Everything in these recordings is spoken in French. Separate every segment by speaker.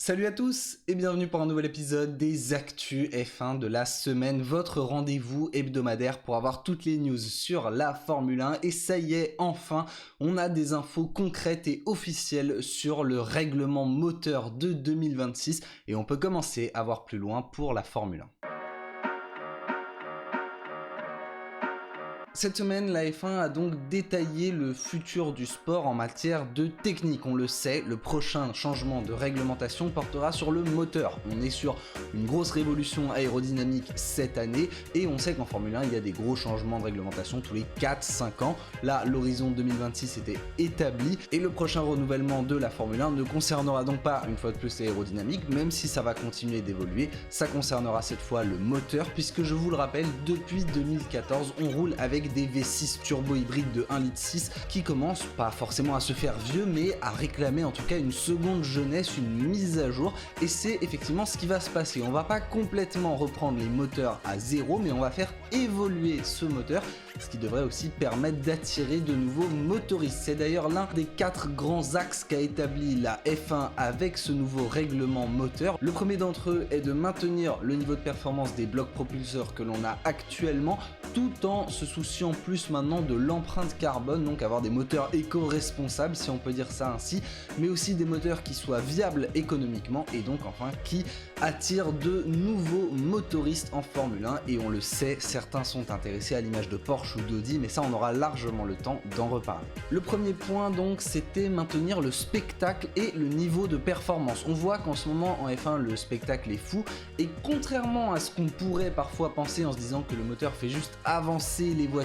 Speaker 1: Salut à tous et bienvenue pour un nouvel épisode des Actus F1 de la semaine, votre rendez-vous hebdomadaire pour avoir toutes les news sur la Formule 1. Et ça y est, enfin, on a des infos concrètes et officielles sur le règlement moteur de 2026 et on peut commencer à voir plus loin pour la Formule 1. Cette semaine, la F1 a donc détaillé le futur du sport en matière de technique. On le sait, le prochain changement de réglementation portera sur le moteur. On est sur une grosse révolution aérodynamique cette année et on sait qu'en Formule 1, il y a des gros changements de réglementation tous les 4-5 ans. Là, l'horizon 2026 était établi et le prochain renouvellement de la Formule 1 ne concernera donc pas, une fois de plus, l'aérodynamique, même si ça va continuer d'évoluer. Ça concernera cette fois le moteur puisque, je vous le rappelle, depuis 2014, on roule avec des V6 turbo hybrides de 1,6 litre qui commencent pas forcément à se faire vieux mais à réclamer en tout cas une seconde jeunesse, une mise à jour, et c'est effectivement ce qui va se passer. On va pas complètement reprendre les moteurs à zéro mais on va faire évoluer ce moteur, ce qui devrait aussi permettre d'attirer de nouveaux motoristes. C'est d'ailleurs l'un des 4 grands axes qu'a établi la F1 avec ce nouveau règlement moteur. Le premier d'entre eux est de maintenir le niveau de performance des blocs propulseurs que l'on a actuellement, tout en se souciant plus maintenant de l'empreinte carbone, donc avoir des moteurs éco-responsables si on peut dire ça ainsi, mais aussi des moteurs qui soient viables économiquement et donc enfin qui attirent de nouveaux motoristes en Formule 1. Et on le sait, certains sont intéressés à l'image de Porsche ou d'Audi, mais ça on aura largement le temps d'en reparler. Le premier point donc, c'était maintenir le spectacle et le niveau de performance. On voit qu'en ce moment en F1 le spectacle est fou et contrairement à ce qu'on pourrait parfois penser en se disant que le moteur fait juste avancer les voitures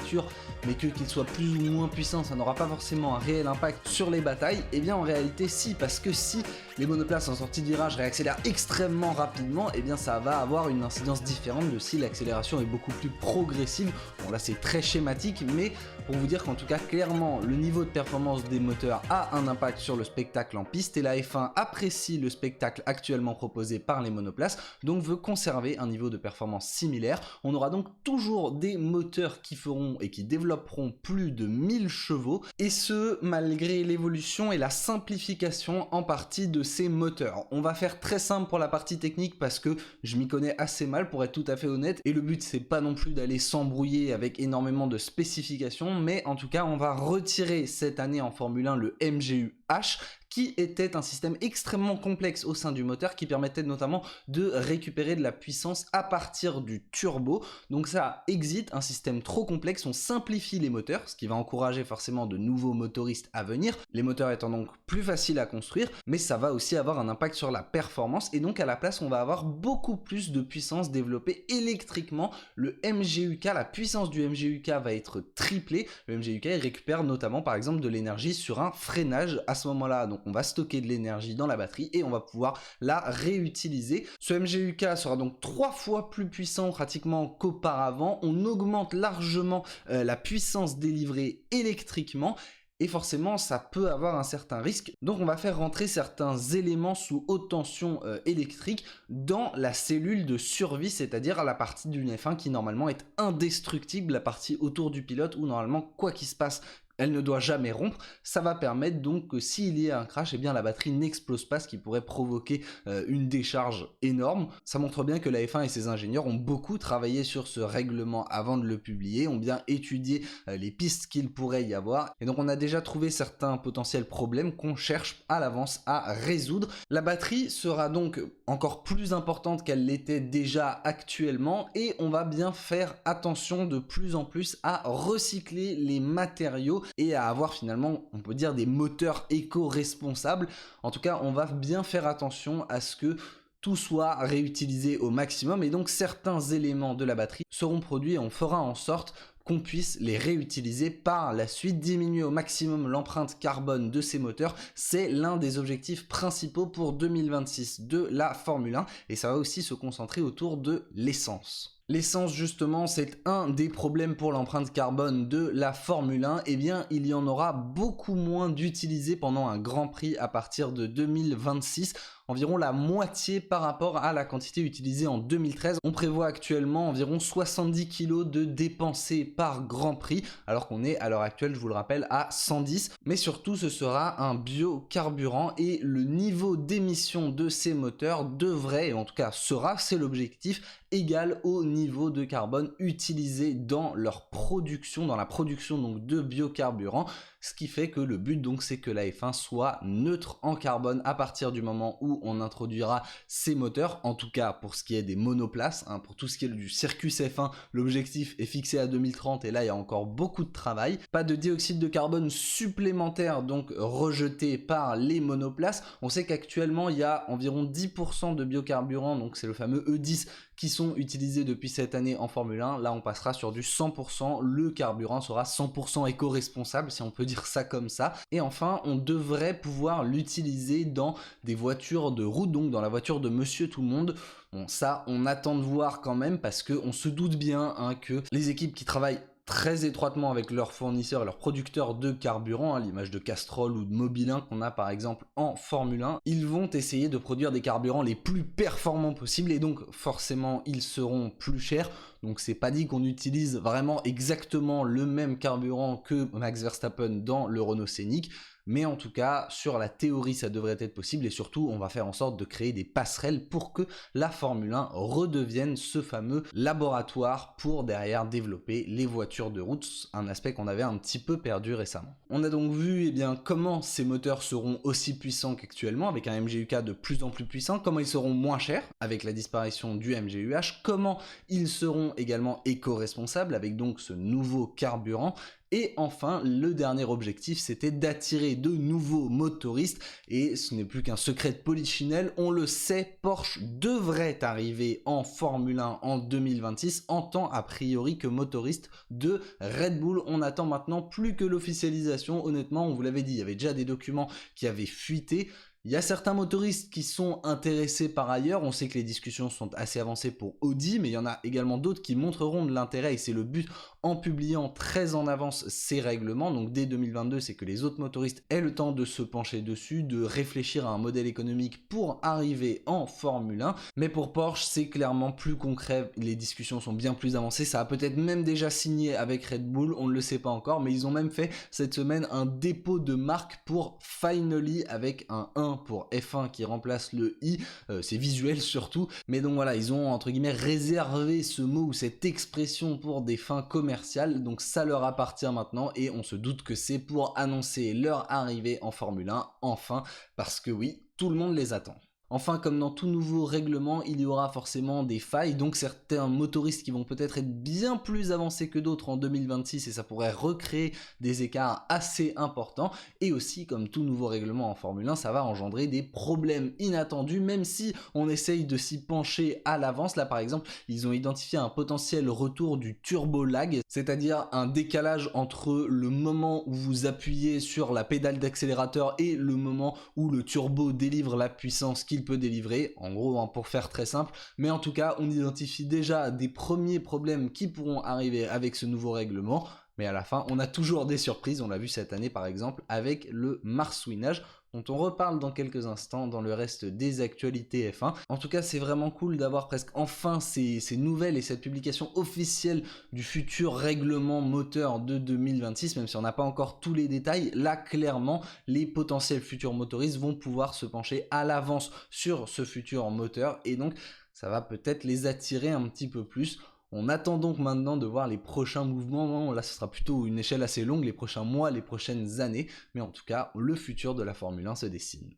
Speaker 1: mais qu'il soit plus ou moins puissant, ça n'aura pas forcément un réel impact sur les batailles, et bien en réalité si, parce que si les monoplaces en sortie de virage réaccélèrent extrêmement rapidement, et bien ça va avoir une incidence différente de si l'accélération est beaucoup plus progressive. Bon là c'est très schématique, mais pour vous dire qu'en tout cas clairement le niveau de performance des moteurs a un impact sur le spectacle en piste, et la F1 apprécie le spectacle actuellement proposé par les monoplaces, donc veut conserver un niveau de performance similaire. On aura donc toujours des moteurs qui feront et qui développeront plus de 1000 chevaux, et ce malgré l'évolution et la simplification en partie de ces moteurs. On va faire très simple pour la partie technique parce que je m'y connais assez mal pour être tout à fait honnête, et le but c'est pas non plus d'aller s'embrouiller avec énormément de spécifications, mais en tout cas on va retirer cette année en Formule 1 le MGU-H, qui était un système extrêmement complexe au sein du moteur qui permettait notamment de récupérer de la puissance à partir du turbo. Donc ça existe, un système trop complexe, on simplifie les moteurs, ce qui va encourager forcément de nouveaux motoristes à venir, les moteurs étant donc plus faciles à construire, mais ça va aussi avoir un impact sur la performance, et donc à la place on va avoir beaucoup plus de puissance développée électriquement. Le MGUK, la puissance du MGUK va être triplée. Le MGUK il récupère notamment par exemple de l'énergie sur un freinage à ce moment-là, donc on va stocker de l'énergie dans la batterie et on va pouvoir la réutiliser. Ce MGUK sera donc 3 fois plus puissant pratiquement qu'auparavant. On augmente largement la puissance délivrée électriquement, et forcément ça peut avoir un certain risque, donc on va faire rentrer certains éléments sous haute tension électrique dans la cellule de survie, c'est-à-dire à la partie d'une F1 qui normalement est indestructible, la partie autour du pilote où normalement quoi qu'il se passe elle ne doit jamais rompre. Ça va permettre donc que s'il y a un crash, eh bien la batterie n'explose pas, ce qui pourrait provoquer une décharge énorme. Ça montre bien que la F1 et ses ingénieurs ont beaucoup travaillé sur ce règlement avant de le publier, ont bien étudié les pistes qu'il pourrait y avoir, et donc on a déjà trouvé certains potentiels problèmes qu'on cherche à l'avance à résoudre. La batterie sera donc encore plus importante qu'elle l'était déjà actuellement, et on va bien faire attention de plus en plus à recycler les matériaux et à avoir finalement, on peut dire, des moteurs éco-responsables. En tout cas, on va bien faire attention à ce que tout soit réutilisé au maximum, et donc certains éléments de la batterie seront produits et on fera en sorte qu'on puisse les réutiliser par la suite. Diminuer au maximum l'empreinte carbone de ces moteurs, c'est l'un des objectifs principaux pour 2026 de la Formule 1, et ça va aussi se concentrer autour de l'essence. L'essence justement, c'est un des problèmes pour l'empreinte carbone de la Formule 1. Eh bien, il y en aura beaucoup moins d'utilisés pendant un Grand Prix à partir de 2026, environ la moitié par rapport à la quantité utilisée en 2013. On prévoit actuellement environ 70 kg de dépensés par Grand Prix, alors qu'on est à l'heure actuelle, je vous le rappelle, à 110. Mais surtout, ce sera un biocarburant et le niveau d'émission de ces moteurs devrait, et en tout cas sera, c'est l'objectif, égal au niveau de carbone utilisé dans leur production, dans la production donc de biocarburant, ce qui fait que le but donc c'est que la F1 soit neutre en carbone à partir du moment où on introduira ces moteurs, en tout cas pour ce qui est des monoplaces, pour tout ce qui est du Circus F1, l'objectif est fixé à 2030 et là il y a encore beaucoup de travail. Pas de dioxyde de carbone supplémentaire donc rejeté par les monoplaces. On sait qu'actuellement il y a environ 10% de biocarburant, donc c'est le fameux E10 qui sont utilisés depuis cette année en Formule 1. Là, on passera sur du 100%. Le carburant sera 100% éco-responsable, si on peut dire ça comme ça. Et enfin, on devrait pouvoir l'utiliser dans des voitures de route, donc dans la voiture de Monsieur Tout-le-Monde. Bon, ça, on attend de voir quand même parce qu'on se doute bien que les équipes qui travaillent très étroitement avec leurs fournisseurs et leurs producteurs de carburant, à l'image de Castrol ou de Mobilin qu'on a par exemple en Formule 1, ils vont essayer de produire des carburants les plus performants possibles et donc forcément ils seront plus chers. Donc c'est pas dit qu'on utilise vraiment exactement le même carburant que Max Verstappen dans le Renault Scénic, mais en tout cas sur la théorie ça devrait être possible et surtout on va faire en sorte de créer des passerelles pour que la Formule 1 redevienne ce fameux laboratoire pour derrière développer les voitures de route, un aspect qu'on avait un petit peu perdu récemment. On a donc vu comment ces moteurs seront aussi puissants qu'actuellement avec un MGUK de plus en plus puissant, comment ils seront moins chers avec la disparition du MGUH, comment ils seront également éco-responsables avec donc ce nouveau carburant. Et enfin, le dernier objectif, c'était d'attirer de nouveaux motoristes. Et ce n'est plus qu'un secret de polichinelle, on le sait, Porsche devrait arriver en Formule 1 en 2026 en tant a priori que motoriste de Red Bull. On attend maintenant plus que l'officialisation. Honnêtement, on vous l'avait dit, il y avait déjà des documents qui avaient fuité. Il y a certains motoristes qui sont intéressés par ailleurs, on sait que les discussions sont assez avancées pour Audi, mais il y en a également d'autres qui montreront de l'intérêt et c'est le but en publiant très en avance ces règlements. Donc dès 2022, c'est que les autres motoristes aient le temps de se pencher dessus, de réfléchir à un modèle économique pour arriver en Formule 1. Mais pour Porsche, c'est clairement plus concret, les discussions sont bien plus avancées, ça a peut-être même déjà signé avec Red Bull, on ne le sait pas encore, mais ils ont même fait cette semaine un dépôt de marque pour Finally avec un 1 pour F1 qui remplace le I, c'est visuel surtout, mais donc voilà, ils ont entre guillemets réservé ce mot ou cette expression pour des fins commerciales, donc ça leur appartient maintenant et on se doute que c'est pour annoncer leur arrivée en Formule 1, enfin, parce que oui, tout le monde les attend. Enfin, comme dans tout nouveau règlement, il y aura forcément des failles, donc certains motoristes qui vont peut-être être bien plus avancés que d'autres en 2026 et ça pourrait recréer des écarts assez importants. Et aussi, comme tout nouveau règlement en Formule 1, ça va engendrer des problèmes inattendus, même si on essaye de s'y pencher à l'avance. Là, par exemple, ils ont identifié un potentiel retour du turbo lag, c'est-à-dire un décalage entre le moment où vous appuyez sur la pédale d'accélérateur et le moment où le turbo délivre la puissance qu'il peut délivrer, en gros pour faire très simple, mais en tout cas on identifie déjà des premiers problèmes qui pourront arriver avec ce nouveau règlement, mais à la fin on a toujours des surprises, on l'a vu cette année par exemple avec le marsouinage, dont on reparle dans quelques instants dans le reste des actualités F1. En tout cas, c'est vraiment cool d'avoir presque enfin ces nouvelles et cette publication officielle du futur règlement moteur de 2026, même si on n'a pas encore tous les détails. Là, clairement, les potentiels futurs motoristes vont pouvoir se pencher à l'avance sur ce futur moteur et donc ça va peut-être les attirer un petit peu plus. On attend donc maintenant de voir les prochains mouvements, là ce sera plutôt une échelle assez longue, les prochains mois, les prochaines années, mais en tout cas le futur de la Formule 1 se dessine.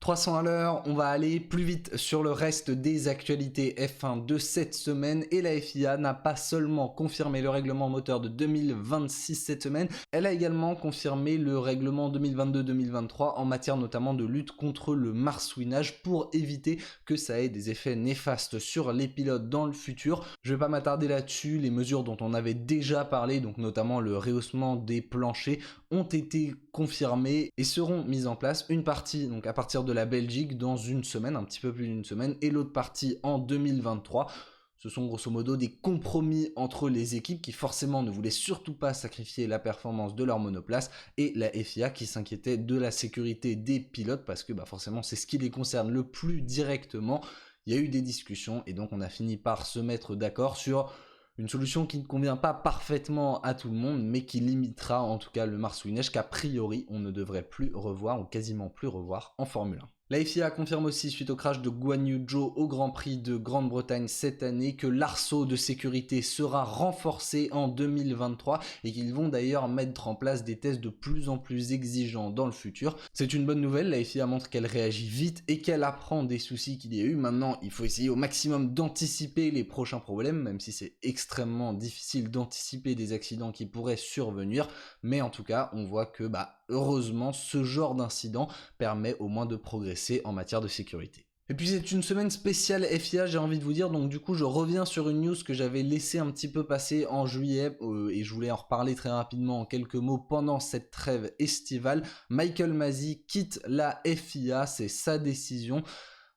Speaker 1: 300 à l'heure, on va aller plus vite sur le reste des actualités F1 de cette semaine et la FIA n'a pas seulement confirmé le règlement moteur de 2026 cette semaine, elle a également confirmé le règlement 2022-2023 en matière notamment de lutte contre le marsouinage pour éviter que ça ait des effets néfastes sur les pilotes dans le futur. Je vais pas m'attarder là-dessus, les mesures dont on avait déjà parlé, donc notamment le rehaussement des planchers, ont été confirmées et seront mises en place. Une partie donc à partir de la Belgique dans une semaine, un petit peu plus d'une semaine, et l'autre partie en 2023. Ce sont grosso modo des compromis entre les équipes qui forcément ne voulaient surtout pas sacrifier la performance de leur monoplace et la FIA qui s'inquiétait de la sécurité des pilotes parce que forcément c'est ce qui les concerne le plus directement. Il y a eu des discussions et donc on a fini par se mettre d'accord sur une solution qui ne convient pas parfaitement à tout le monde, mais qui limitera en tout cas le marsouinage qu'a priori on ne devrait plus revoir ou quasiment plus revoir en Formule 1. La FIA confirme aussi, suite au crash de Guan Yu Zhou au Grand Prix de Grande-Bretagne cette année, que l'arceau de sécurité sera renforcé en 2023 et qu'ils vont d'ailleurs mettre en place des tests de plus en plus exigeants dans le futur. C'est une bonne nouvelle, la FIA montre qu'elle réagit vite et qu'elle apprend des soucis qu'il y a eu. Maintenant, il faut essayer au maximum d'anticiper les prochains problèmes, même si c'est extrêmement difficile d'anticiper des accidents qui pourraient survenir. Mais en tout cas, on voit que heureusement, ce genre d'incident permet au moins de progresser en matière de sécurité. Et puis c'est une semaine spéciale FIA, j'ai envie de vous dire, donc du coup je reviens sur une news que j'avais laissé un petit peu passer en juillet et je voulais en reparler très rapidement en quelques mots pendant cette trêve estivale. Michael Masi quitte la FIA, c'est sa décision.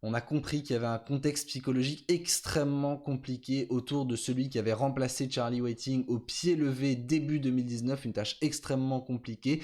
Speaker 1: On a compris qu'il y avait un contexte psychologique extrêmement compliqué autour de celui qui avait remplacé Charlie Whiting au pied levé début 2019, une tâche extrêmement compliquée.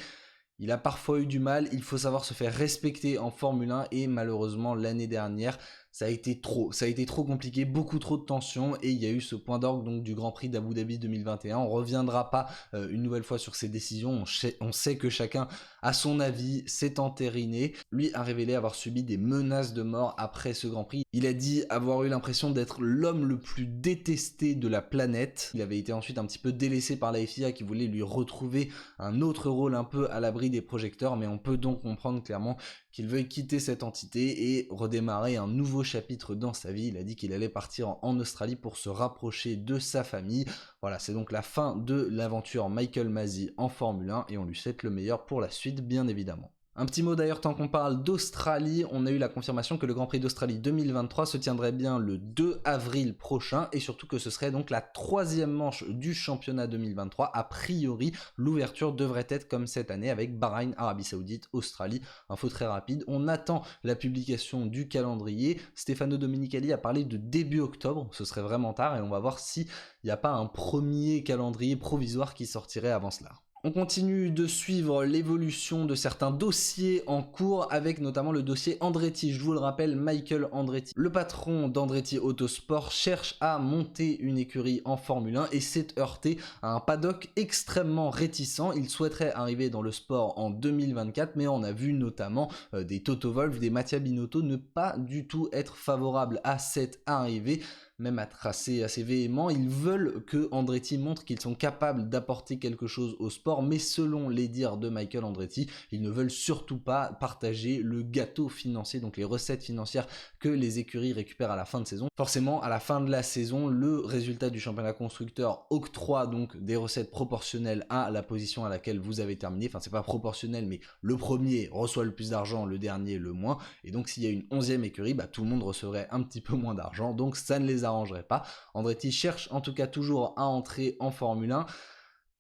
Speaker 1: Il a parfois eu du mal, il faut savoir se faire respecter en Formule 1 et malheureusement l'année dernière ça a été trop compliqué, beaucoup trop de tensions et il y a eu ce point d'orgue donc du Grand Prix d'Abu Dhabi 2021. On reviendra pas une nouvelle fois sur ces décisions, on sait que chacun a son avis, c'est entériné. Lui a révélé avoir subi des menaces de mort après ce Grand Prix. Il a dit avoir eu l'impression d'être l'homme le plus détesté de la planète. Il avait été ensuite un petit peu délaissé par la FIA qui voulait lui retrouver un autre rôle un peu à l'abri des projecteurs, mais on peut donc comprendre clairement qu'il veuille quitter cette entité et redémarrer un nouveau chapitre dans sa vie. Il a dit qu'il allait partir en Australie pour se rapprocher de sa famille. Voilà, c'est donc la fin de l'aventure Michael Masi en Formule 1 et on lui souhaite le meilleur pour la suite, bien évidemment. Un petit mot d'ailleurs tant qu'on parle d'Australie, on a eu la confirmation que le Grand Prix d'Australie 2023 se tiendrait bien le 2 avril prochain et surtout que ce serait donc la 3e manche du championnat 2023. A priori, l'ouverture devrait être comme cette année avec Bahreïn, Arabie Saoudite, Australie. Info très rapide, on attend la publication du calendrier. Stefano Domenicali a parlé de début octobre, ce serait vraiment tard et on va voir s'il n'y a pas un premier calendrier provisoire qui sortirait avant cela. On continue de suivre l'évolution de certains dossiers en cours avec notamment le dossier Andretti. Je vous le rappelle, Michael Andretti, le patron d'Andretti Autosport, cherche à monter une écurie en Formule 1 et s'est heurté à un paddock extrêmement réticent. Il souhaiterait arriver dans le sport en 2024, mais on a vu notamment des Toto Wolff, des Mattia Binotto ne pas du tout être favorables à cette arrivée. Même à tracer assez véhément, ils veulent que Andretti montre qu'ils sont capables d'apporter quelque chose au sport, mais selon les dires de Michael Andretti, ils ne veulent surtout pas partager le gâteau financier, donc les recettes financières que les écuries récupèrent à la fin de saison. Forcément, à la fin de la saison, le résultat du championnat constructeur octroie donc des recettes proportionnelles à la position à laquelle vous avez terminé. Enfin, c'est pas proportionnel, mais le premier reçoit le plus d'argent, le dernier le moins. Et donc, s'il y a une 11e écurie, tout le monde recevrait un petit peu moins d'argent, donc ça ne les arrangerait pas. Andretti cherche en tout cas toujours à entrer en Formule 1,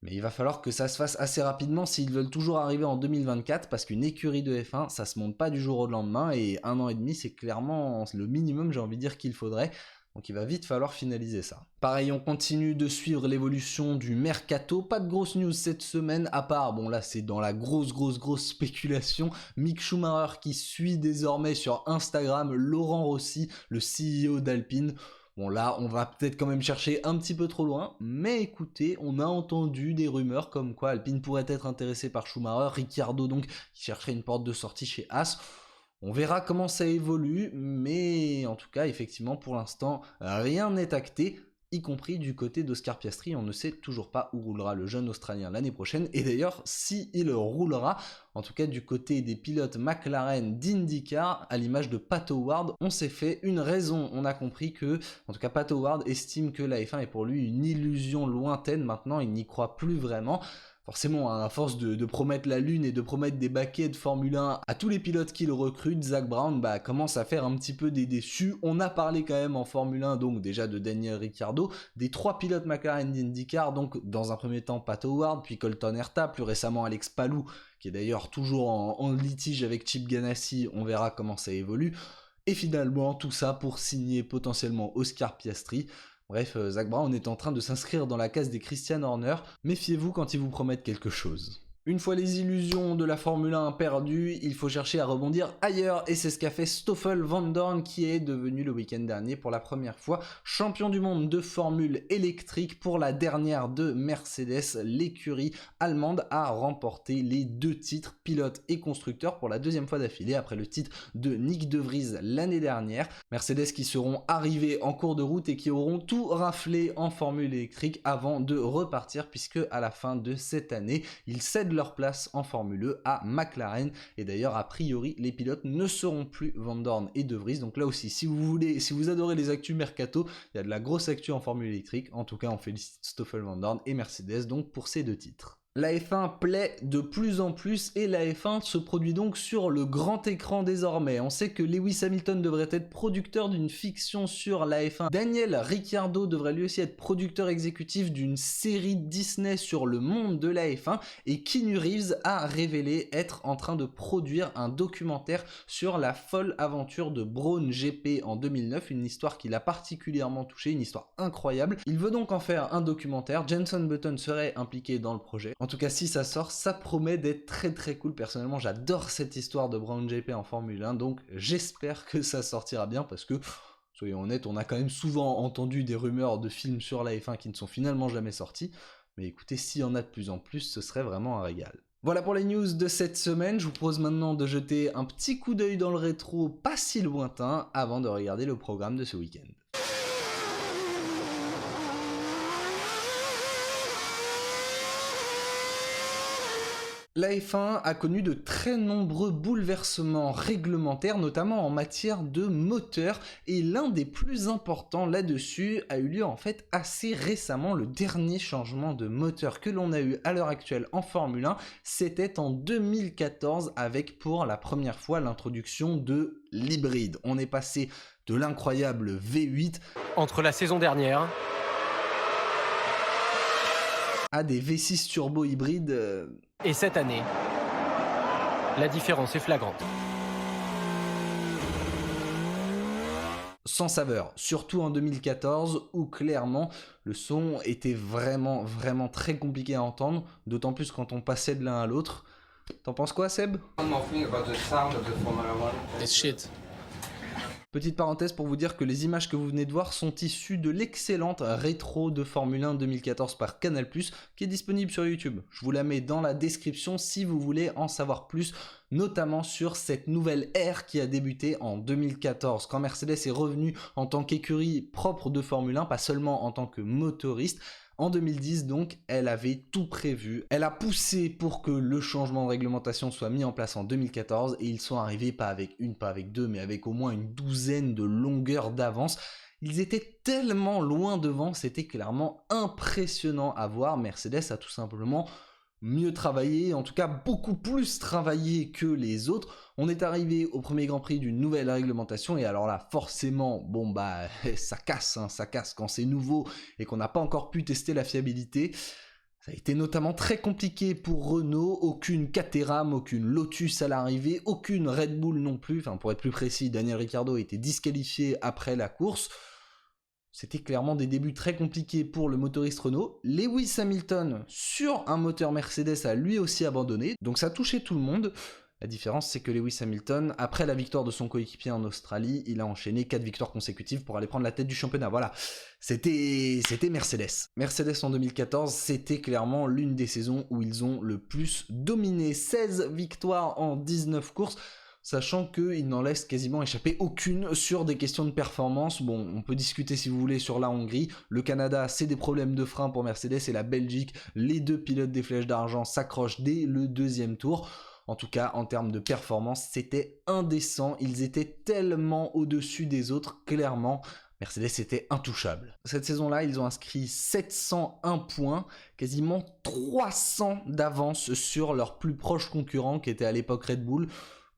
Speaker 1: mais il va falloir que ça se fasse assez rapidement s'ils veulent toujours arriver en 2024, parce qu'une écurie de F1, ça se monte pas du jour au lendemain, et 1 an et demi, c'est clairement le minimum, j'ai envie de dire, qu'il faudrait. Donc il va vite falloir finaliser ça. Pareil, on continue de suivre l'évolution du mercato. Pas de grosses news cette semaine, à part, bon là c'est dans la grosse spéculation, Mick Schumacher qui suit désormais sur Instagram Laurent Rossi, le CEO d'Alpine. Bon là, on va peut-être quand même chercher un petit peu trop loin, mais écoutez, on a entendu des rumeurs comme quoi Alpine pourrait être intéressé par Schumacher, Ricciardo donc qui chercherait une porte de sortie chez Haas. On verra comment ça évolue, mais en tout cas, effectivement, pour l'instant, rien n'est acté. y compris du côté d'Oscar Piastri. On ne sait toujours pas où roulera le jeune Australien l'année prochaine, et d'ailleurs, si il roulera, en tout cas du côté des pilotes McLaren d'IndyCar, à l'image de Pat Howard, on s'est fait une raison. On a compris que, en tout cas Pat Howard estime que la F1 est pour lui une illusion lointaine maintenant, il n'y croit plus vraiment. Forcément, à force de promettre la lune et de promettre des baquets de Formule 1 à tous les pilotes qu'il recrute, Zak Brown commence à faire un petit peu des déçus. On a parlé quand même en Formule 1, donc déjà de Daniel Ricciardo, des 3 pilotes McLaren d'IndyCar, donc dans un premier temps Pat Howard, puis Colton Herta, plus récemment Alex Palou, qui est d'ailleurs toujours en litige avec Chip Ganassi, on verra comment ça évolue. Et finalement, tout ça pour signer potentiellement Oscar Piastri. Bref, Zak Brown est en train de s'inscrire dans la case des Christian Horner. Méfiez-vous quand ils vous promettent quelque chose. Une fois les illusions de la Formule 1 perdues, il faut chercher à rebondir ailleurs, et c'est ce qu'a fait Stoffel Vandoorne, qui est devenu le week-end dernier pour la première fois champion du monde de Formule électrique. Pour la dernière de Mercedes, l'écurie allemande a remporté les 2 titres pilote et constructeur pour la 2e fois d'affilée, après le titre de Nick De Vries l'année dernière. Mercedes qui seront arrivés en cours de route et qui auront tout raflé en Formule électrique avant de repartir, puisque à la fin de cette année, ils cèdent leur place en Formule E à McLaren, et d'ailleurs a priori les pilotes ne seront plus Vandoorne et De Vries. Donc là aussi, si vous adorez les actus mercato, il y a de la grosse actu en Formule électrique. En tout cas, on félicite Stoffel Vandoorne et Mercedes donc pour ces 2 titres. La F1 plaît de plus en plus, et la F1 se produit donc sur le grand écran désormais. On sait que Lewis Hamilton devrait être producteur d'une fiction sur la F1. Daniel Ricciardo devrait lui aussi être producteur exécutif d'une série Disney sur le monde de la F1, et Keanu Reeves a révélé être en train de produire un documentaire sur la folle aventure de Brawn GP en 2009, une histoire qui l'a particulièrement touché, une histoire incroyable. Il veut donc en faire un documentaire. Jenson Button serait impliqué dans le projet. En tout cas, si ça sort, ça promet d'être très très cool. Personnellement, j'adore cette histoire de Brawn GP en Formule 1, donc j'espère que ça sortira bien, parce que, soyons honnêtes, on a quand même souvent entendu des rumeurs de films sur la F1 qui ne sont finalement jamais sortis. Mais écoutez, s'il y en a de plus en plus, ce serait vraiment un régal. Voilà pour les news de cette semaine. Je vous propose maintenant de jeter un petit coup d'œil dans le rétro pas si lointain avant de regarder le programme de ce week-end. La F1 a connu de très nombreux bouleversements réglementaires, notamment en matière de moteur, et l'un des plus importants là-dessus a eu lieu en fait assez récemment. Le dernier changement de moteur que l'on a eu à l'heure actuelle en Formule 1, c'était en 2014, avec pour la première fois l'introduction de l'hybride. On est passé de l'incroyable V8
Speaker 2: entre la saison dernière
Speaker 1: à des V6 turbo hybrides
Speaker 2: et cette année. La différence est flagrante.
Speaker 1: Sans saveur, surtout en 2014 où clairement le son était vraiment très compliqué à entendre, d'autant plus quand on passait de l'un à l'autre. T'en penses quoi, Seb?
Speaker 3: It's shit.
Speaker 1: Petite parenthèse pour vous dire que les images que vous venez de voir sont issues de l'excellente rétro de Formule 1 2014 par Canal+, qui est disponible sur YouTube. Je vous la mets dans la description si vous voulez en savoir plus, notamment sur cette nouvelle ère qui a débuté en 2014, quand Mercedes est revenu en tant qu'écurie propre de Formule 1, pas seulement en tant que motoriste. En 2010 donc, elle avait tout prévu, elle a poussé pour que le changement de réglementation soit mis en place en 2014, et ils sont arrivés pas avec une, pas avec deux, mais avec au moins une douzaine de longueurs d'avance. Ils étaient tellement loin devant, c'était clairement impressionnant à voir. Mercedes a tout simplement mieux travaillé, en tout cas beaucoup plus travaillé que les autres. On est arrivé au premier Grand Prix d'une nouvelle réglementation, et alors là forcément ça casse quand c'est nouveau et qu'on n'a pas encore pu tester la fiabilité. Ça a été notamment très compliqué pour Renault, aucune Caterham, aucune Lotus à l'arrivée, aucune Red Bull non plus, enfin pour être plus précis, Daniel Ricciardo a été disqualifié après la course. C'était clairement des débuts très compliqués pour le motoriste Renault. Lewis Hamilton, sur un moteur Mercedes, a lui aussi abandonné, donc ça touchait tout le monde. La différence, c'est que Lewis Hamilton, après la victoire de son coéquipier en Australie, il a enchaîné 4 victoires consécutives pour aller prendre la tête du championnat. Voilà, c'était Mercedes. Mercedes en 2014, c'était clairement l'une des saisons où ils ont le plus dominé. 16 victoires en 19 courses. sachant qu'il n'en laisse quasiment échapper aucune sur des questions de performance. Bon, on peut discuter si vous voulez sur la Hongrie, le Canada c'est des problèmes de frein pour Mercedes et la Belgique, les deux pilotes des flèches d'argent s'accrochent dès le deuxième tour. En tout cas, en termes de performance, c'était indécent, ils étaient tellement au-dessus des autres, clairement. Mercedes était intouchable. Cette saison-là, ils ont inscrit 701 points, quasiment 300 d'avance sur leurs plus proches concurrents qui étaient à l'époque Red Bull.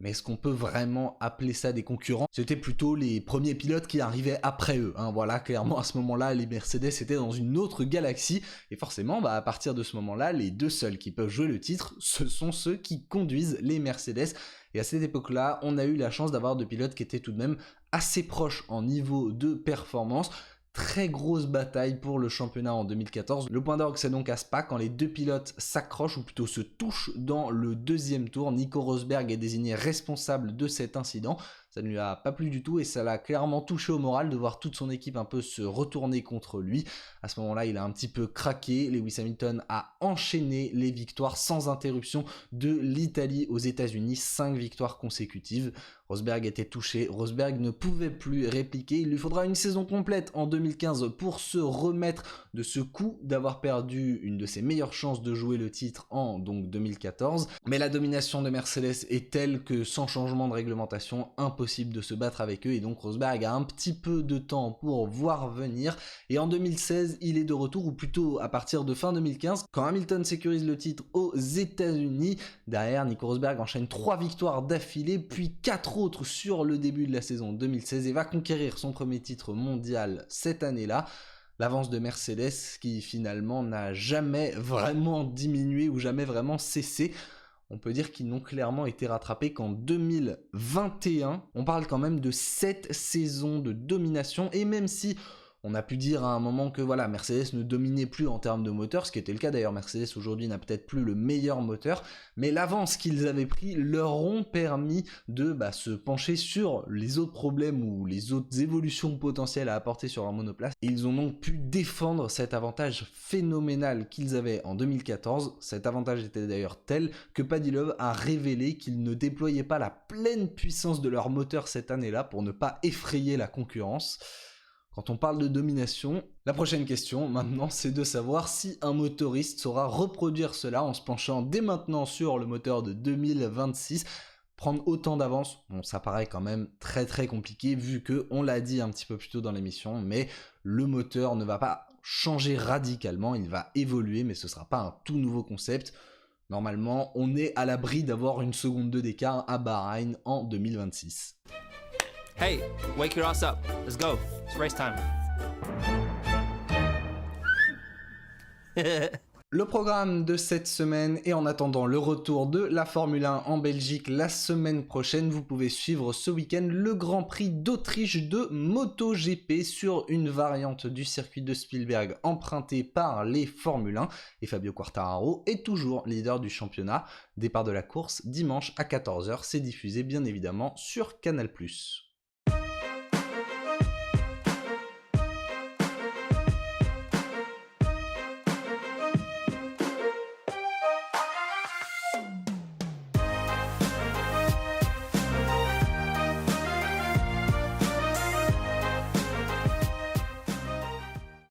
Speaker 1: Mais est-ce qu'on peut vraiment appeler ça des concurrents? C'était plutôt les premiers pilotes qui arrivaient après eux. Voilà, clairement à ce moment-là, les Mercedes étaient dans une autre galaxie. Et forcément, à partir de ce moment-là, les deux seuls qui peuvent jouer le titre, ce sont ceux qui conduisent les Mercedes. Et à cette époque-là, on a eu la chance d'avoir deux pilotes qui étaient tout de même assez proches en niveau de performance. Très grosse bataille pour le championnat en 2014. Le point d'orgue c'est donc à Spa quand les deux pilotes s'accrochent ou plutôt se touchent dans le deuxième tour. Nico Rosberg est désigné responsable de cet incident. Ça ne lui a pas plu du tout et ça l'a clairement touché au moral de voir toute son équipe un peu se retourner contre lui. À ce moment-là, il a un petit peu craqué. Lewis Hamilton a enchaîné les victoires sans interruption de l'Italie aux États-Unis, 5 victoires consécutives. Rosberg était touché, Rosberg ne pouvait plus répliquer, il lui faudra une saison complète en 2015 pour se remettre de ce coup d'avoir perdu une de ses meilleures chances de jouer le titre en donc 2014. Mais la domination de Mercedes est telle que sans changement de réglementation, impossible de se battre avec eux et donc Rosberg a un petit peu de temps pour voir venir et en 2016 il est de retour ou plutôt à partir de fin 2015 quand Hamilton sécurise le titre aux États-Unis. Derrière, Nico Rosberg enchaîne 3 victoires d'affilée puis 4 autres sur le début de la saison 2016 et va conquérir son premier titre mondial cette année-là. L'avance de Mercedes qui finalement n'a jamais vraiment diminué ou jamais vraiment cessé. On peut dire qu'ils n'ont clairement été rattrapés qu'en 2021. On parle quand même de 7 saisons de domination et même si on a pu dire à un moment que voilà, Mercedes ne dominait plus en termes de moteur, ce qui était le cas d'ailleurs, Mercedes aujourd'hui n'a peut-être plus le meilleur moteur, mais l'avance qu'ils avaient pris leur ont permis de se pencher sur les autres problèmes ou les autres évolutions potentielles à apporter sur leur monoplace. Et ils ont donc pu défendre cet avantage phénoménal qu'ils avaient en 2014. Cet avantage était d'ailleurs tel que Paddy Lowe a révélé qu'ils ne déployaient pas la pleine puissance de leur moteur cette année-là pour ne pas effrayer la concurrence. Quand on parle de domination, la prochaine question maintenant c'est de savoir si un motoriste saura reproduire cela en se penchant dès maintenant sur le moteur de 2026. Prendre autant d'avance, bon, ça paraît quand même très très compliqué vu que, on l'a dit un petit peu plus tôt dans l'émission, mais le moteur ne va pas changer radicalement, il va évoluer mais ce ne sera pas un tout nouveau concept. Normalement, on est à l'abri d'avoir une seconde 2 d'écart à Bahreïn en 2026.
Speaker 2: Hey, wake your ass up. Let's go. It's race time.
Speaker 1: Le programme de cette semaine et en attendant le retour de la Formule 1 en Belgique la semaine prochaine, vous pouvez suivre ce week-end le Grand Prix d'Autriche de MotoGP sur une variante du circuit de Spielberg empruntée par les Formule 1 et Fabio Quartararo est toujours leader du championnat. Départ de la course dimanche à 14h, c'est diffusé bien évidemment sur Canal+.